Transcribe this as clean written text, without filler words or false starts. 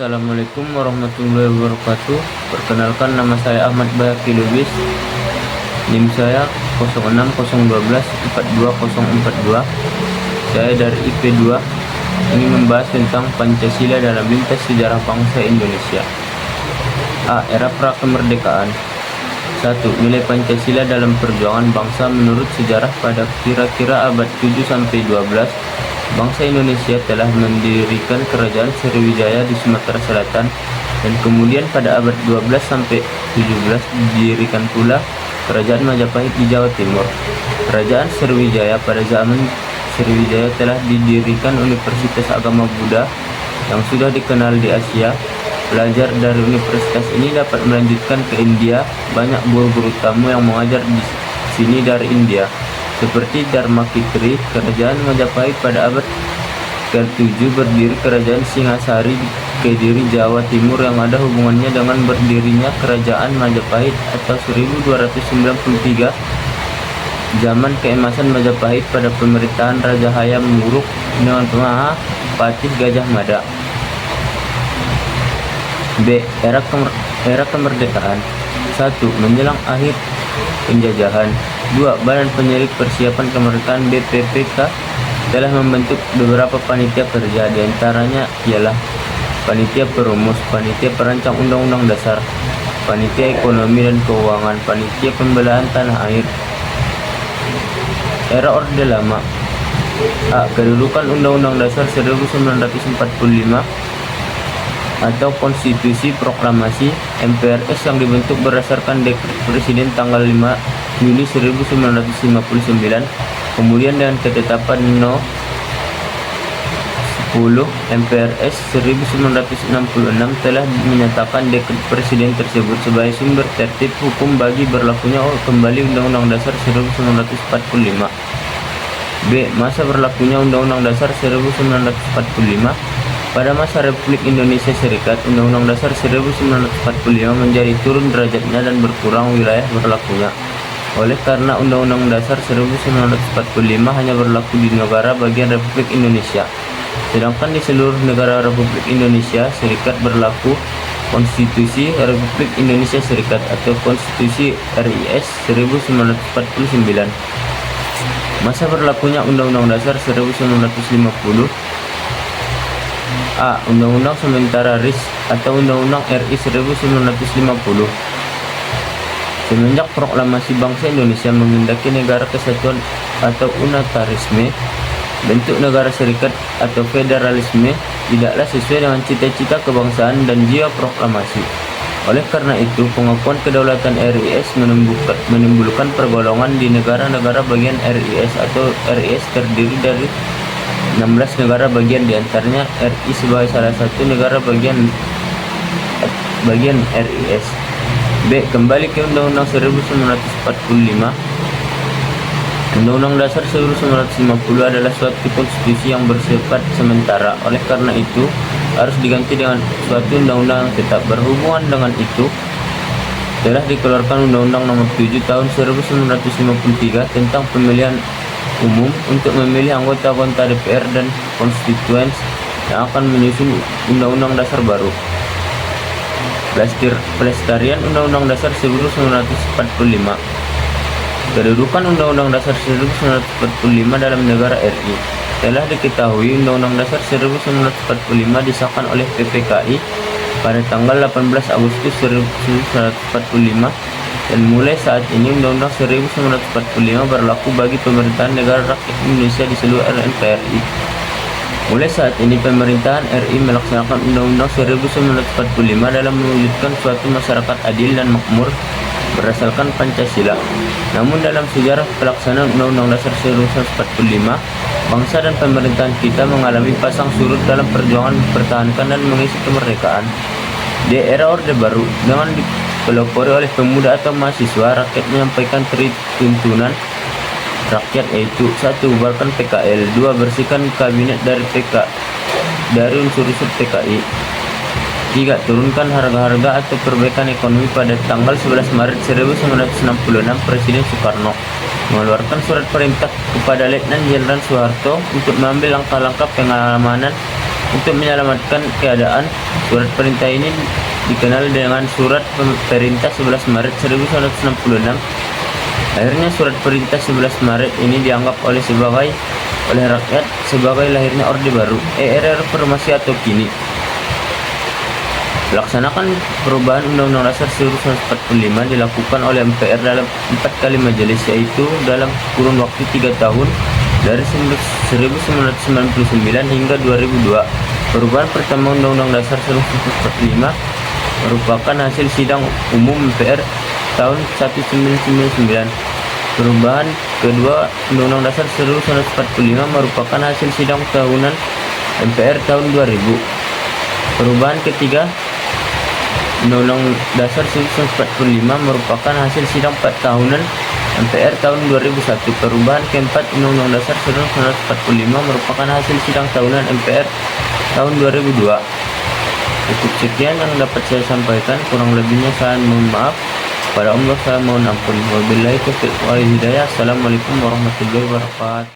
Assalamualaikum warahmatullahi wabarakatuh. Perkenalkan, nama saya Ahmad Bayaki Lubis. NIM saya 06012 Saya dari IP2. Ini membahas tentang Pancasila dalam lintas sejarah bangsa Indonesia. A. Era prakemerdekaan. 1. Nilai Pancasila dalam perjuangan bangsa. Menurut sejarah, pada kira-kira abad 7-12, bangsa Indonesia telah mendirikan kerajaan Sriwijaya di Sumatera Selatan, dan kemudian pada abad 12-17 didirikan pula kerajaan Majapahit di Jawa Timur. Kerajaan Sriwijaya, pada zaman Sriwijaya telah didirikan Universitas Agama Buddha yang sudah dikenal di Asia. Pelajar dari universitas ini dapat melanjutkan ke India. Banyak guru-guru tamu yang mengajar di sini dari India, seperti Dharma Kitri. Kerajaan Majapahit pada abad ke-7 berdiri kerajaan Singasari di Kediri, Jawa Timur, yang ada hubungannya dengan berdirinya kerajaan Majapahit atau 1293. Zaman keemasan Majapahit pada pemerintahan Raja Hayam Wuruk dengan Patih Gajah Mada. B. Era kemerdekaan. 1. Menjelang akhir penjajahan. 2. Badan Penyelidik Persiapan Kemerdekaan BPPK telah membentuk beberapa panitia kerja, diantaranya ialah Panitia Perumus, Panitia Perancang Undang-Undang Dasar, Panitia Ekonomi dan Keuangan, Panitia Pembelaan Tanah Air. Era Orde Lama. A. Kedudukan Undang-Undang Dasar 1945 atau Konstitusi Proklamasi MPRS yang dibentuk berdasarkan Dekret Presiden tanggal 5 Juni 1959, kemudian dengan ketetapan No. 10 MPRS 1966 telah menyatakan Dekret Presiden tersebut sebagai sumber tertib hukum bagi berlakunya kembali Undang-Undang Dasar 1945. B. Masa berlakunya Undang-Undang Dasar 1945. Pada masa Republik Indonesia Serikat, Undang-Undang Dasar 1945 menjadi turun derajatnya dan berkurang wilayah berlakunya. Oleh karena Undang-Undang Dasar 1945 hanya berlaku di negara bagian Republik Indonesia, sedangkan di seluruh negara Republik Indonesia Serikat berlaku Konstitusi Republik Indonesia Serikat atau Konstitusi RIS 1949. Masa berlakunya Undang-Undang Dasar 1950. A. Undang-Undang Sementara RIS atau Undang-Undang RI 1950. Semenjak proklamasi bangsa Indonesia menghendaki negara kesatuan atau unitarisme, bentuk negara serikat atau federalisme tidaklah sesuai dengan cita-cita kebangsaan dan jiwa proklamasi. Oleh karena itu, pengakuan kedaulatan RIS menimbulkan pergolongan di negara-negara bagian RIS atau RIS terdiri dari 16 negara bagian, diantaranya RI sebagai salah satu negara bagian RIS. B. Kembali ke Undang-Undang 1945. Undang-Undang Dasar 1950 adalah suatu konstitusi yang bersifat sementara. Oleh karena itu, harus diganti dengan suatu undang-undang yang tetap. Berhubungan dengan itu, telah dikeluarkan Undang-Undang Nomor 7 Tahun 1953 tentang pemilihan umum untuk memilih anggota-anggota DPR dan konstituen yang akan menyusun Undang-Undang Dasar baru. Pelestarian Undang-Undang Dasar 1945. Kedudukan Undang-Undang Dasar 1945 dalam negara RI. Telah diketahui Undang-Undang Dasar 1945 disahkan oleh PPKI pada tanggal 18 Agustus 1945, dan mulai saat ini Undang-Undang 1945 berlaku bagi pemerintahan negara rakyat Indonesia di seluruh NKRI. Mulai saat ini pemerintahan RI melaksanakan Undang-Undang 1945 dalam mewujudkan suatu masyarakat adil dan makmur berdasarkan Pancasila. Namun dalam sejarah pelaksanaan Undang-Undang Dasar 1945, bangsa dan pemerintahan kita mengalami pasang surut dalam perjuangan mempertahankan dan mengisi kemerdekaan. Di era Orde Baru, dengan dipelopori oleh pemuda atau mahasiswa, rakyat menyampaikan tuntunan rakyat, yaitu 1. Bubarkan PKL, 2. Bersihkan kabinet dari unsur-unsur PKI, 3. Turunkan harga-harga atau perbaikan ekonomi. Pada tanggal 11 Maret 1966, Presiden Soekarno mengeluarkan surat perintah kepada Letnan Jenderal Soeharto untuk mengambil langkah-langkah pengamanan Untuk menyelamatkan keadaan, surat perintah ini dikenal dengan Surat Perintah 11 Maret 1966. Akhirnya surat perintah 11 Maret ini dianggap oleh rakyat sebagai lahirnya Orde Baru, era reformasi atau kini. Melaksanakan perubahan Undang-Undang Dasar 1945 dilakukan oleh MPR dalam 4 kali majelis, yaitu dalam kurun waktu 3 tahun dari 1999 hingga 2002. Perubahan pertama Undang-Undang Dasar 1945 merupakan hasil sidang umum MPR tahun 1999. Perubahan kedua Undang-Undang Dasar 1945 merupakan hasil sidang tahunan MPR tahun 2000. Perubahan ketiga Undang-Undang Dasar 1945 merupakan hasil sidang 4 tahunan MPR tahun 2001. Perubahan keempat Undang-Undang Dasar 1945 merupakan hasil sidang tahunan MPR tahun 2002. Cukup sekian yang dapat saya sampaikan, kurang lebihnya saya mohon maaf. Pada Allah saya mohon ampun. Wabillahi taufiq wal hidayah. Assalamualaikum warahmatullahi wabarakatuh.